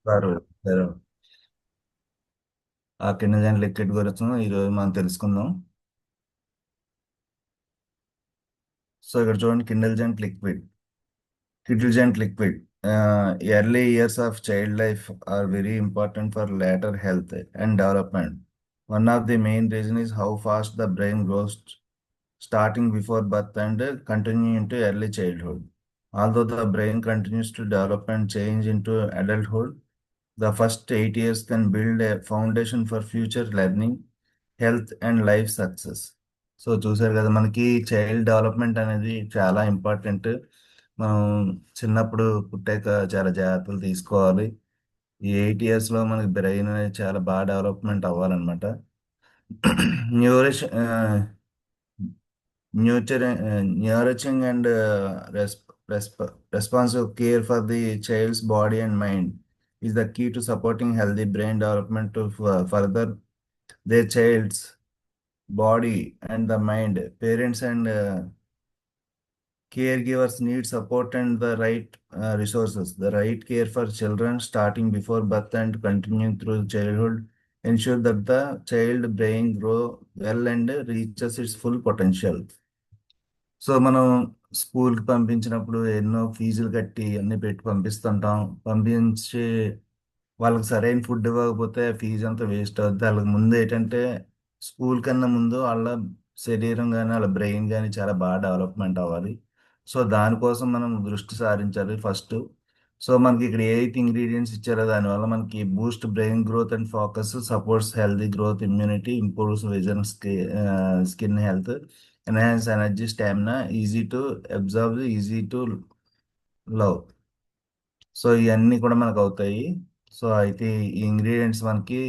Sir sir ఆ కింద liquid గురించి ఈరోజు మనం తెలుసుకుందాం. సో ఇక్కడ చూడండి, కిండల్జెంట్ liquid. Early years of child life are very important for later health and development. One of the main reason is how fast the brain grows, starting before birth and continuing into early childhood. Although the brain continues to develop and change into adulthood, the first 8 years can build a foundation for future learning, health and life success. So చూసారు కదా, మనకి child development అనేది చాలా important. మనం చిన్నప్పుడు పుట్టాక చాలా జాగ్రత్తలు తీసుకోవాలి. ఈ 8 ఇయర్స్లో మనకి బ్రెయిన్ అనేది చాలా బాగా డెవలప్మెంట్ అవ్వాలన్నమాట. Nourish nourishing and responsive care for the child's body and mind is the key to supporting healthy brain development to further their child's body and the mind. Parents and caregivers need support and the right resources. The right care for children starting before birth and continuing through childhood ensure that the child brain grow well and reaches its full potential. So మనం స్కూల్కి పంపించినప్పుడు ఎన్నో ఫీజులు కట్టి అన్ని పెట్టి పంపిస్తుంటాం. పంపించి వాళ్ళకి సరైన ఫుడ్ ఇవ్వకపోతే ఫీజు అంతా వేస్ట్ అవుద్ది. వాళ్ళకి ముందు ఏంటంటే, స్కూల్ కన్నా ముందు వాళ్ళ శరీరం కానీ వాళ్ళ బ్రెయిన్ కానీ చాలా బాగా డెవలప్మెంట్ అవ్వాలి. సో దానికోసం మనం దృష్టి సారించాలి ఫస్ట్. సో మనకి ఇక్కడ ఏ అయితే ఇంగ్రీడియంట్స్ ఇచ్చారో దానివల్ల మనకి Boost brain growth and focus, supports healthy growth, immunity, improves vision, skin health, enhance energy, stamina, easy to observe, easy to love. So ఇవన్నీ కూడా మనకు అవుతాయి. సో అయితే ఈ ఇంగ్రీడియంట్స్ మనకి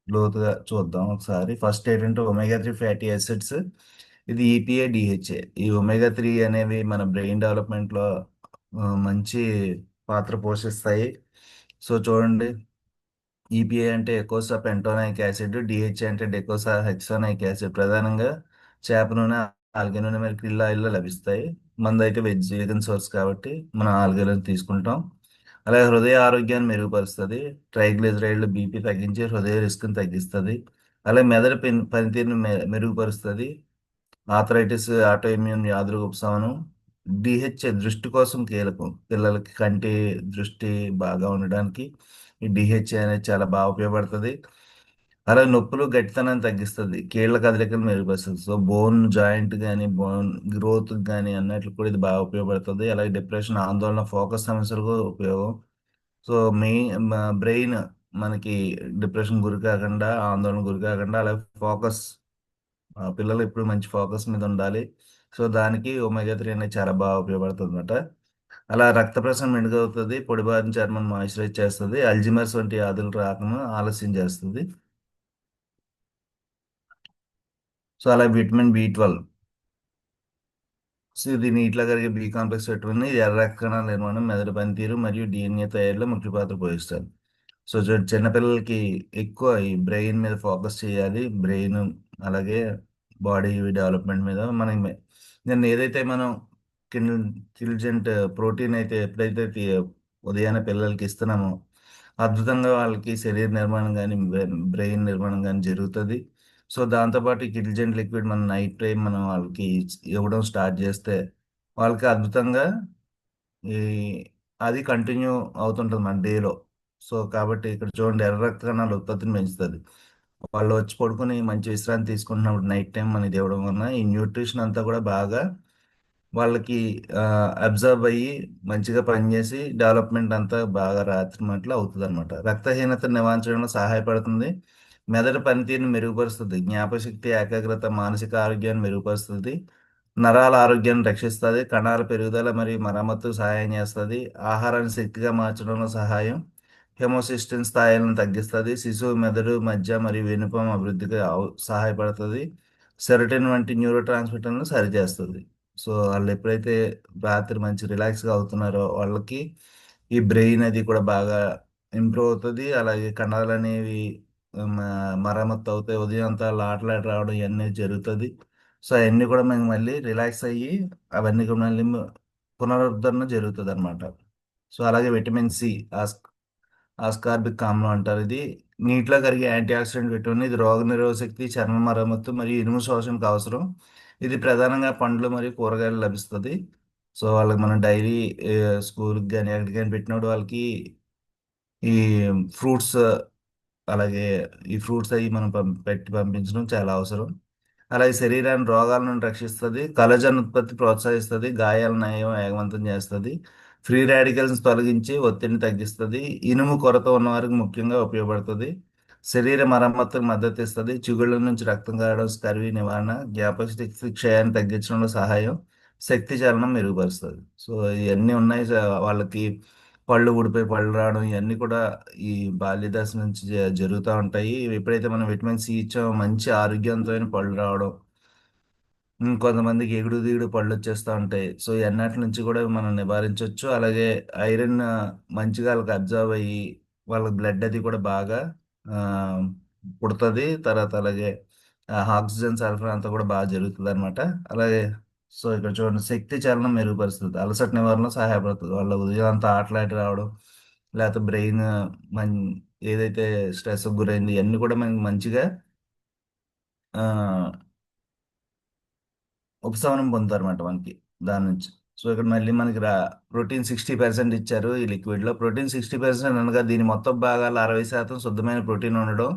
లోతుగా చూద్దాం ఒకసారి. ఫస్ట్ ఏంటంటే ఒమేగా 3 ఫ్యాటీ యాసిడ్స్. ఇది ఈపీఏ, డిహెచ్ఏ. ఈ ఒమేగా 3 అనేవి మన బ్రెయిన్ డెవలప్మెంట్లో మంచి పాత్ర పోషిస్తాయి. సో చూడండి, ఈపీఏ అంటే ఎకోసా పెంటోనిక్ యాసిడ్, డిహెచ్ఏ అంటే డెకోసా హెక్సానిక్ యాసిడ్. ప్రధానంగా చేప నూనె, ఆల్గే నూనె, మరి క్రిల్ ఆయిల్లో లభిస్తాయి. మందైతే వెగన్ సోర్స్ కాబట్టి మనం ఆల్గేలో తీసుకుంటాం. అలాగే హృదయ ఆరోగ్యాన్ని మెరుగుపరుస్తుంది. ట్రైగ్లిజరైడ్లు బీపీ తగ్గించి హృదయ రిస్క్ని తగ్గిస్తుంది. అలాగే మెదడు పనితీరుని మెరుగుపరుస్తుంది. ఆథరైటిస్, ఆటో ఇమ్యూన్ వ్యాధులకు ఉపశమనం. డిహెచ్ఏ దృష్టి కోసం కీలకం. పిల్లలకి కంటి దృష్టి బాగా ఉండడానికి ఈ డిహెచ్ఏ అనేది చాలా బాగా ఉపయోగపడుతుంది. అలాగే నొప్పులు, గట్టితనాన్ని తగ్గిస్తుంది. కీళ్ళ కదలికలు మెరుగుపరుస్తుంది. సో బోన్ జాయింట్ కానీ బోన్ గ్రోత్ కానీ అన్నిటికి కూడా ఇది బాగా ఉపయోగపడుతుంది. అలాగే డిప్రెషన్, ఆందోళన, ఫోకస్ సమస్యలకు ఉపయోగం. సో మెయిన్ బ్రెయిన్ మనకి డిప్రెషన్ గురి కాకుండా, ఆందోళన గురి కాకుండా, అలాగే ఫోకస్, పిల్లలు ఇప్పుడు మంచి ఫోకస్ మీద ఉండాలి. సో దానికి ఒమేగా 3 అనేది చాలా బాగా ఉపయోగపడుతుంది అనమాట. అలా రక్త ప్రసరణ మెరుగవుతుంది. పొడిబారిన చర్మం మాయిశ్చరైజ్ చేస్తుంది. అల్జిమర్స్ వంటి వ్యాధులు రాకుండా ఆలస్యం చేస్తుంది. సో అలా విటమిన్ బి 12. సో ఇది నీటిలో కరిగే బి కాంప్లెక్స్ విటమిన్ ఇది ఎర్ర రక్త కణాల నిర్మాణం, మెదడు పనితీరు మరియు డిఎన్ఏ తయారీలో ముఖ్య పాత్ర పోషిస్తారు. సో చిన్నపిల్లలకి ఎక్కువ ఈ బ్రెయిన్ మీద ఫోకస్ చేయాలి. బ్రెయిన్ అలాగే బాడీ డెవలప్మెంట్ మీద మనం నేను ఏదైతే మనం కిల్జెంట్ ప్రోటీన్ అయితే ఎప్పుడైతే ఉదయాన్నే పిల్లలకి ఇస్తున్నామో అద్భుతంగా వాళ్ళకి శరీర నిర్మాణం కానీ బ్రెయిన్ నిర్మాణం కానీ జరుగుతుంది. సో దాంతోపాటు ఈ కిల్జెంట్ లిక్విడ్ మనం నైట్ టైం మనం వాళ్ళకి ఇవ్వడం స్టార్ట్ చేస్తే వాళ్ళకి అద్భుతంగా ఈ అది కంటిన్యూ అవుతుంటుంది మన డేలో. సో కాబట్టి ఇక్కడ చూడండి, ఎర్ర రక్త కణాల ఉత్పత్తిని పెంచుతుంది. వాళ్ళు వచ్చి పడుకొని మంచి విశ్రాంతి తీసుకుంటున్నప్పుడు నైట్ టైం మనకి ఇవ్వడం వలన ఈ న్యూట్రిషన్ అంతా కూడా బాగా వాళ్ళకి అబ్జర్వ్ అయ్యి మంచిగా పనిచేసి డెవలప్మెంట్ అంతా బాగా రాత్రి మట్లు అవుతుంది అనమాట. రక్తహీనతను నివారించడంలో సహాయపడుతుంది. మెదడు పనితీరుని మెరుగుపరుస్తుంది. జ్ఞాపశక్తి, ఏకాగ్రత, మానసిక ఆరోగ్యాన్ని మెరుగుపరుస్తుంది. నరాల ఆరోగ్యాన్ని రక్షిస్తుంది. కణాల పెరుగుదల మరియు మరమ్మతు సహాయం చేస్తుంది. ఆహారాన్ని శక్తిగా మార్చడంలో సహాయం. హెమోసిస్టిన్ స్థాయిలను తగ్గిస్తుంది. శిశువు మెదడు, మధ్య మరియు వెనుపం అభివృద్ధికి సహాయపడుతుంది. సెరటిన్ వంటి న్యూరో ట్రాన్స్మిటర్లను సరిచేస్తుంది. సో వాళ్ళు ఎప్పుడైతే రాత్రి మంచి రిలాక్స్గా అవుతున్నారో వాళ్ళకి ఈ బ్రెయిన్ అది కూడా బాగా ఇంప్రూవ్ అవుతుంది. అలాగే కణాలు అనేవి మరమ్మతు అవుతాయి. ఉదయం అంతా ఆటలాట రావడం ఇవన్నీ జరుగుతుంది. సో అవన్నీ కూడా మేము మళ్ళీ రిలాక్స్ అయ్యి అవన్నీ కూడా మళ్ళీ పునరుద్ధరణ జరుగుతుంది అనమాట. సో అలాగే విటమిన్ సి, ఆస్కార్బిక్ ఆమ్లం అంటారు. ఇది నీటిలో కరిగే యాంటీ ఆక్సిడెంట్ విటమిన్. ఇది రోగనిరోధక శక్తి, చర్మ మరమ్మత్తు మరియు ఇనుము శోషణకు అవసరం. ఇది ప్రధానంగా పండ్లు మరియు కూరగాయలు లభిస్తుంది. సో వాళ్ళకి మనం డైలీ స్కూల్కి కానీ ఎక్కడికి కానీ పెట్టినప్పుడు వాళ్ళకి ఈ ఫ్రూట్స్, అలాగే ఈ ఫ్రూట్స్ అవి మనం పెట్టి పంపించడం చాలా అవసరం. అలాగే శరీరాన్ని రోగాల నుండి రక్షిస్తుంది, కలజన్ ఉత్పత్తి ప్రోత్సహిస్తుంది, గాయాల నయం వేగవంతం చేస్తుంది, ఫ్రీ రాడికల్స్ తొలగించి ఒత్తిడిని తగ్గిస్తుంది, ఇనుము కొరత ఉన్నవారికి ముఖ్యంగా ఉపయోగపడుతుంది, శరీర మరమ్మతుకు మద్దతు ఇస్తుంది, చిగుళ్ళ నుంచి రక్తం కారడం, స్కర్వీ నివారణ, జ్ఞాపకశక్తి క్షయాన్ని తగ్గించడంలో సహాయం, శక్తి చలనం మెరుగుపరుస్తుంది. సో ఇవన్నీ ఉన్నాయి. వాళ్ళకి పళ్ళు ఊడిపోయి పళ్ళు రావడం ఇవన్నీ కూడా ఈ బాల్య దశ నుంచి జరుగుతూ ఉంటాయి. ఎప్పుడైతే మనం విటమిన్ సి ఇచ్చామో మంచి ఆరోగ్యవంతమైన పళ్ళు రావడం, కొంతమందికి ఎగుడు దిగుడు పళ్ళు వచ్చేస్తూ ఉంటాయి. సో ఎన్నటి నుంచి కూడా మనం నివారించవచ్చు. అలాగే ఐరన్ మంచిగా వాళ్ళకి అబ్జర్వ్ అయ్యి వాళ్ళకి బ్లడ్ అది కూడా బాగా ఆ, పుడుతుంది. తర్వాత అలాగే ఆక్సిజన్ సరఫరా అంతా కూడా బాగా జరుగుతుంది అనమాట. అలాగే సో ఇక్కడ చూడండి, శక్తి చలనం మెరుగుపరుస్తుంది, అలసట నివారణలో సహాయపడుతుంది. వాళ్ళ ఉదయం అంతా ఆటలాడి రావడం, లేకపోతే బ్రెయిన్ మన్ ఏదైతే స్ట్రెస్ గురైంది ఇవన్నీ కూడా మనకి మంచిగా ఆ, ఉపశమనం పొందుతారు అన్నమాట మనకి దాని నుంచి. సో ఇక్కడ మళ్ళీ మనకి ప్రోటీన్ 60% ఇచ్చారు ఈ లిక్విడ్ లో. ప్రోటీన్ 60% అనగా దీని మొత్తం భాగాలు 60% శుద్ధమైన ప్రోటీన్ ఉండడం.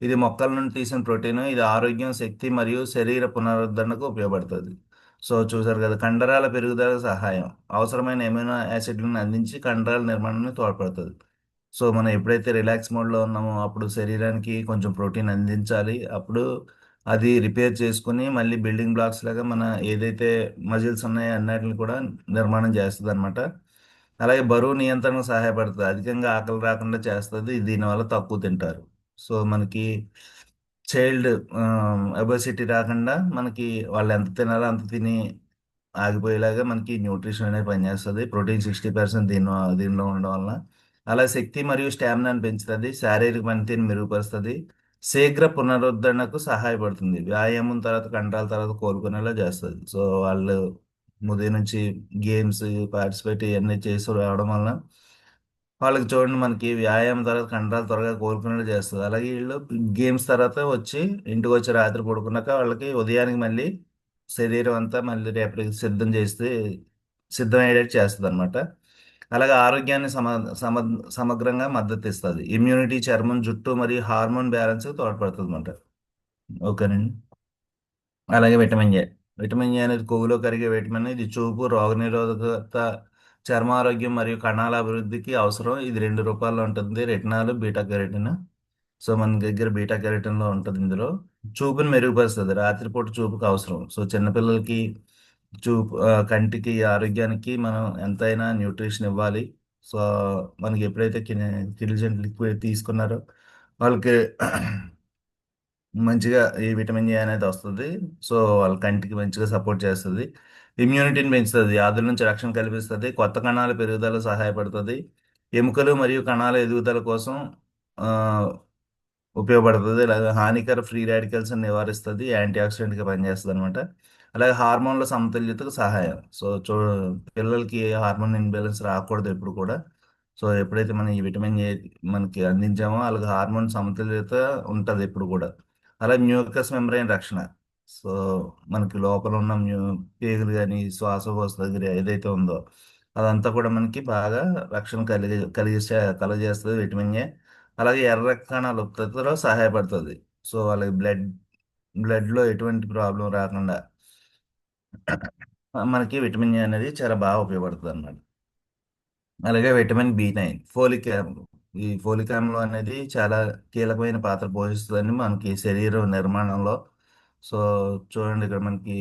ఇది మొక్కల నుండి తీసిన ప్రోటీన్. ఇది ఆరోగ్యం, శక్తి మరియు శరీర పునరుద్ధరణకు ఉపయోగపడుతుంది. సో చూసారు కదా, కండరాల పెరుగుదలకు సహాయం, అవసరమైన ఎమినో యాసిడ్లను అందించి కండరాల నిర్మాణాన్ని తోడ్పడుతుంది. సో మనం ఎప్పుడైతే రిలాక్స్ మోడ్లో ఉన్నామో అప్పుడు శరీరానికి కొంచెం ప్రోటీన్ అందించాలి. అప్పుడు అది రిపేర్ చేసుకుని మళ్ళీ బిల్డింగ్ బ్లాక్స్ లాగా మన ఏదైతే మజిల్స్ ఉన్నాయో అన్నిటిని కూడా నిర్మాణం చేస్తుంది అనమాట. అలాగే బరువు నియంత్రణకు సహాయపడుతుంది, అధికంగా ఆకలి రాకుండా చేస్తుంది, దీనివల్ల తక్కువ తింటారు. సో మనకి చైల్డ్ ఒబెసిటీ రాకుండా మనకి వాళ్ళు ఎంత తినాలో అంత తిని ఆగిపోయేలాగా మనకి న్యూట్రిషన్ అనేది పనిచేస్తుంది. ప్రోటీన్ 60% దీనిలో ఉండడం వల్ల. అలా శక్తి మరియు స్టామినాని పెంచుతుంది, శారీరక పనితీరుని మెరుగుపరుస్తుంది, శీఘ్ర పునరుద్ధరణకు సహాయపడుతుంది, వ్యాయామం తర్వాత కండరాల తర్వాత కోలుకునేలా చేస్తుంది. సో వాళ్ళు ఉదయం నుంచి గేమ్స్ పార్టిసిపేట్ ఇవన్నీ చేసి రావడం వల్ల వాళ్ళకి చూడండి మనకి వ్యాయామం తర్వాత కండరాలు త్వరగా కోలుకునేలా చేస్తుంది. అలాగే వీళ్ళు గేమ్స్ తర్వాత వచ్చి ఇంటికి వచ్చి రాత్రి పడుకున్నాక వాళ్ళకి ఉదయానికి మళ్ళీ శరీరం అంతా మళ్ళీ రేపటికి సిద్ధమయ్యేటట్టు చేస్తుంది అనమాట. అలాగే ఆరోగ్యాన్ని సమగ్రంగా మద్దతు ఇస్తుంది, ఇమ్యూనిటీ, చర్మం, జుట్టు మరియు హార్మోన్ బ్యాలెన్స్ తోడ్పడుతుంది అనమాట. ఓకేనండి. అలాగే విటమిన్ ఏ. విటమిన్ ఏ అనేది కొవ్వులో కరిగే విటమిన్. ఇది చూపు, రోగనిరోధకత, చర్మారోగ్యం మరియు కణాల అభివృద్ధికి అవసరం. ఇది రెండు రూపాల్లో ఉంటుంది, రెటినాల్, బీటా కెరటిన్. సో మన దగ్గర బీటా కెరటిన్ లో ఉంటుంది ఇందులో. చూపుని మెరుగుపరుస్తుంది, రాత్రిపూట చూపుకి అవసరం. సో చిన్నపిల్లలకి చూపు కంటికి ఆరోగ్యానికి మనం ఎంతైనా న్యూట్రిషన్ ఇవ్వాలి. సో మనకి ఎప్పుడైతే కిడిల్జెంట్ లిక్విడ్ తీసుకున్నారో వాళ్ళకి మంచిగా ఈ విటమిన్ ఏ అనేది వస్తుంది. సో వాళ్ళ కంటికి మంచిగా సపోర్ట్ చేస్తుంది, ఇమ్యూనిటీని పెంచుతుంది, వ్యాధుల నుంచి రక్షణ కల్పిస్తుంది, కొత్త కణాల పెరుగుదల సహాయపడుతుంది, ఎముకలు మరియు కణాల ఎదుగుదల కోసం ఆ, ఉపయోగపడుతుంది. అలాగే హానికర ఫ్రీ రాడికల్స్ నివారిస్తుంది, యాంటీ ఆక్సిడెంట్ గా పనిచేస్తుంది అనమాట. అలాగే హార్మోన్ల సమతుల్యతకు సహాయం. సో పిల్లలకి హార్మోన్ ఇన్బ్యాలెన్స్ రాకూడదు ఎప్పుడు కూడా. సో ఎప్పుడైతే మనం ఈ విటమిన్ ఏ మనకి అందించామో వాళ్ళకి హార్మోన్ సమతుల్యత ఉంటుంది ఎప్పుడు కూడా. అలాగే మ్యూకస్ మెంబ్రెయిన్ రక్షణ. సో మనకి లోపల ఉన్న పేగులు కానీ శ్వాసకోశ దగ్గర ఏదైతే ఉందో అదంతా కూడా మనకి బాగా రక్షణ కలుగజేస్తుంది విటమిన్ ఏ. అలాగే ఎర్ర రక్త కణాల ఉత్పత్తిలో సహాయపడుతుంది. సో వాళ్ళకి బ్లడ్ లో ఎటువంటి ప్రాబ్లం రాకుండా మనకి విటమిన్ ఏ అనేది చాలా బాగా ఉపయోగపడుతుంది అన్నమాట. అలాగే విటమిన్ బి 9, ఫోలిక్ ఆమ్లం. ఈ ఫోలిక్ ఆమ్లం అనేది చాలా కీలకమైన పాత్ర పోషిస్తుందని మనకి శరీర నిర్మాణంలో. సో చూడండి ఇక్కడ మనకి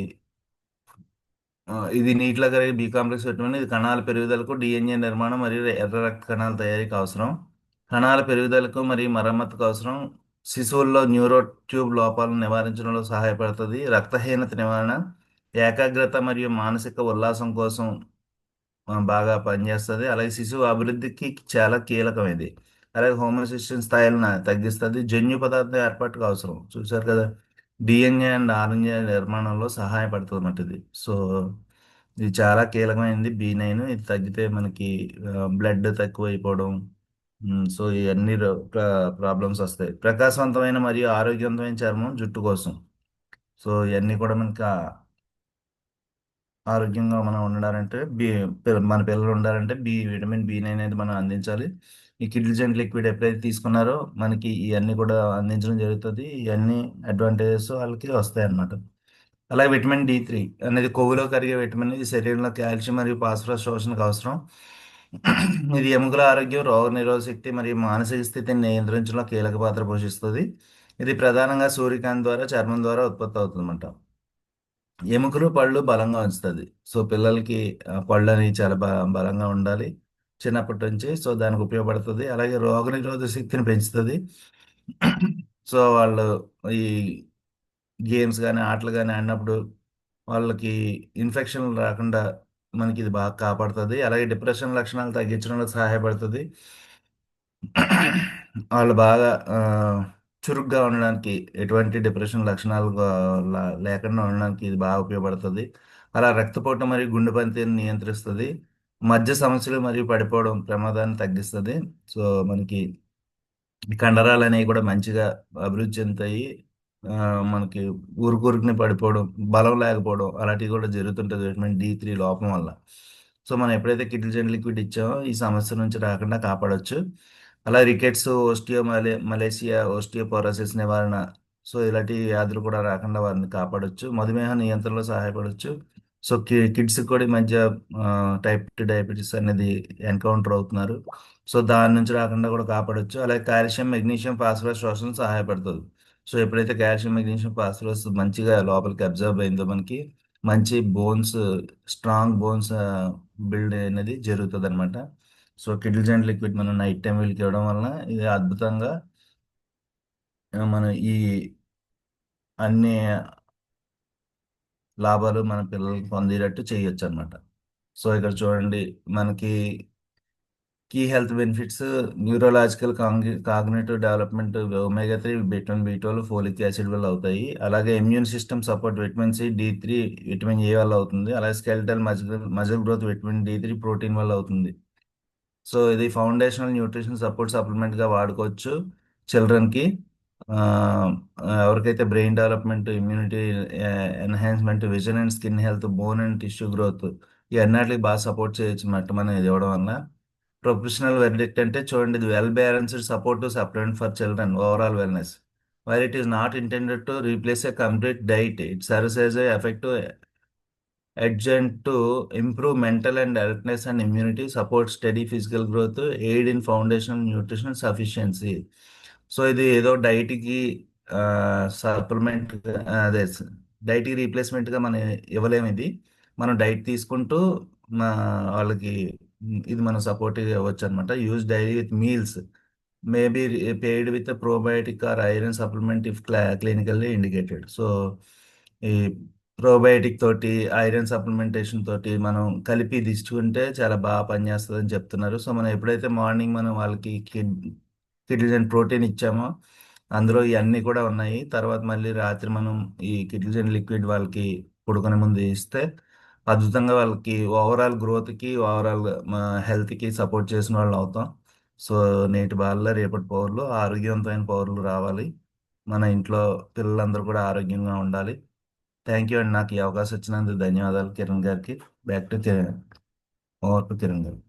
ఇది నీటిలో కరిగే బి కాంప్లెక్స్ విటమిన్. ఇది కణాల పెరుగుదలకు, డిఎన్ఏ నిర్మాణం మరియు ఎర్ర రక్త కణాల తయారీకి అవసరం, కణాల పెరుగుదలకు మరియు మరమ్మతుకు అవసరం, శిశువుల్లో న్యూరో ట్యూబ్ లోపాలను నివారించడంలో సహాయపడుతుంది, రక్తహీనత నివారణ, ఏకాగ్రత మరియు మానసిక ఉల్లాసం కోసం బాగా పనిచేస్తుంది. అలాగే శిశువు అభివృద్ధికి చాలా కీలకం ఇది. అలాగే హోమోసిస్టిన్ స్థాయిలను తగ్గిస్తుంది, జన్యు పదార్థం ఏర్పాటుకు అవసరం. చూశారు కదా, డిఎన్ఏ అండ్ ఆర్ఎన్ఏ నిర్మాణంలో సహాయపడుతుంది అన్నమాట ఇది. సో ఇది చాలా కీలకమైనది బి 9. ఇది తగ్గితే మనకి బ్లడ్ తక్కువ అయిపోవడం, సో ఇవన్నీ ప్రాబ్లమ్స్ వస్తాయి. ప్రకాశవంతమైన మరియు ఆరోగ్యవంతమైన చర్మం జుట్టు కోసం. సో ఇవన్నీ కూడా మనకి ఆరోగ్యంగా మనం ఉండాలంటే మన పిల్లలు ఉండాలంటే విటమిన్ బి9 అనేది మనం అందించాలి. ఈ కిడ్నీ లిక్విడ్ ఎప్పుడైతే తీసుకున్నారో మనకి ఇవన్నీ కూడా అందించడం జరుగుతుంది. ఇవన్నీ అడ్వాంటేజెస్ వాళ్ళకి వస్తాయి అన్నమాట. అలాగే విటమిన్ D3 అనేది కొవ్వులో కరిగే విటమిన్. ఇది శరీరంలో కాల్షియం మరియు ఫాస్ఫరస్ శోషణకు అవసరం. ఇది ఎముకల ఆరోగ్యం, రోగనిరోధక శక్తి మరియు మానసిక స్థితిని నియంత్రించడంలో కీలక పాత్ర పోషిస్తుంది. ఇది ప్రధానంగా సూర్యకాంతి ద్వారా, చర్మం ద్వారా ఉత్పత్తి అవుతుందన్నమాట. ఎముకలు పళ్ళు బలంగా ఉంచుతుంది. సో పిల్లలకి పళ్ళు అనేవి చాలా బలంగా ఉండాలి చిన్నప్పటి నుంచి. సో దానికి ఉపయోగపడుతుంది. అలాగే రోగనిరోధక శక్తిని పెంచుతుంది. సో వాళ్ళు ఈ గేమ్స్ కానీ ఆటలు కానీ ఆడినప్పుడు వాళ్ళకి ఇన్ఫెక్షన్లు రాకుండా మనకి ఇది బాగా కాపాడుతుంది. అలాగే డిప్రెషన్ లక్షణాలు తగ్గించడంలో సహాయపడుతుంది. వాళ్ళు బాగా చురుగ్గా ఉండడానికి, ఎటువంటి డిప్రెషన్ లక్షణాలు లేకుండా ఉండడానికి ఇది బాగా ఉపయోగపడుతుంది. అలా రక్తపోటు మరియు గుండె పనితీరుని నియంత్రిస్తుంది. మధ్య సమస్యలు మరియు పడిపోవడం ప్రమాదాన్ని తగ్గిస్తుంది. సో మనకి ఈ కండరాలు అనేవి కూడా మంచిగా అభివృద్ధి చెందుతాయి. ఆ, మనకి ఊరుకురుకుని పడిపోవడం, బలం లేకపోవడం అలాంటివి కూడా జరుగుతుంటుంది విటమిన్ D3 లోపం వల్ల. సో మనం ఎప్పుడైతే కిటిల్ లిక్విడ్ ఇచ్చామో ఈ సమస్య నుంచి రాకుండా కాపాడొచ్చు. అలా రికెట్స్, మలేసియా, ఓస్టియోపోరోసిస్ నివారణ. సో ఇలాంటి వ్యాధులు కూడా రాకుండా వారిని కాపాడొచ్చు. మధుమేహ నియంత్రణలో సహాయపడొచ్చు. సో కిడ్స్ కూడా ఈ మధ్య టైప్ 2 డయాబెటీస్ అనేది ఎన్కౌంటర్ అవుతున్నారు. సో దాని నుంచి రాకుండా కూడా కాపాడొచ్చు. అలాగే కాల్షియం, మెగ్నీషియం, ఫాస్ఫరస్ శోషణ సహాయపడుతుంది. సో ఎప్పుడైతే కాల్షియం, మెగ్నీషియం, ఫాస్ఫరస్ మంచిగా లోపలికి అబ్జర్వ్ అయిందో మనకి మంచి బోన్స్, స్ట్రాంగ్ బోన్స్ బిల్డ్ అనేది జరుగుతుంది అనమాట. సో కిటిల్ లిక్విడ్ మనం నైట్ టైం వీళ్ళకి ఇవ్వడం వలన ఇది అద్భుతంగా మనం ఈ అన్ని లాభాలు మన పిల్లలకి పొందేటట్టు చేయొచ్చు అనమాట. సో ఇక్కడ చూడండి మనకి key health benefits: neurological, cognitive development, omega 3, vitamin B12, folic acid వల్ల అవుతాయి. అలాగే immune system support vitamin C, D3, vitamin A వల్ల అవుతుంది. అలాగే skeletal muscle growth vitamin D3 protein వల్ల అవుతుంది. సో ఇది ఫౌండేషనల్ న్యూట్రిషన్ సపోర్ట్ సప్లిమెంట్ గా వాడుకోవచ్చు చిల్డ్రన్ కి. ఆ, ఎవరికైతే brain development, immunity enhancement, vision and skin health, bone and tissue growth ఈ అన్నిటికి బాగా సపోర్ట్ చేయొచ్చు అన్నమాట మనం ఇది ఇవ్వడం వల్ల. ప్రొఫెషనల్ వెర్డిక్ట్ అంటే చూడండి, ఇది well balanced support supplement for children overall wellness. While it is not intended to replace A complete diet, it serves as a effective adjunct to improve mental and alertness and immunity, support steady physical growth, aid in foundational nutritional sufficiency. So ఇది ఏదో డైట్కి supplement, అదే డైట్కి రీప్లేస్మెంట్గా మనం ఇవ్వలేము. ఇది మనం diet తీసుకుంటూ మా వాళ్ళకి ఇది మనం సపోర్ట్గా ఇవ్వచ్చు అనమాట. Use daily with meals, maybe paired with probiotic or iron supplement if clinically indicated. So ఈ ప్రోబయోటిక్ తోటి, ఐరన్ సప్లిమెంటేషన్ తోటి మనం కలిపి తీసుకుంటే చాలా బాగా పనిచేస్తుంది అని చెప్తున్నారు. సో మనం ఎప్పుడైతే మార్నింగ్ మనం వాళ్ళకి కిడ్నీస్ అండ్ ప్రోటీన్ ఇచ్చామో అందులో ఇవన్నీ కూడా ఉన్నాయి. తర్వాత మళ్ళీ రాత్రి మనం ఈ కిడ్నీస్ అండ్ లిక్విడ్ వాళ్ళకి పడుకునే ముందు ఇస్తే అద్భుతంగా వాళ్ళకి ఓవరాల్ గ్రోత్కి, ఓవరాల్ హెల్త్కి సపోర్ట్ చేసిన వాళ్ళు అవుతాం. సో నేటి బాలలో రేపటి పౌరులు, ఆరోగ్యవంతమైన పౌరులు రావాలి. మన ఇంట్లో పిల్లలందరూ కూడా ఆరోగ్యంగా ఉండాలి. థ్యాంక్ యూ అండి, నాకు ఈ అవకాశం ఇచ్చినందుకు ధన్యవాదాలు కిరణ్ గారికి. Back to over to Kiran గారు.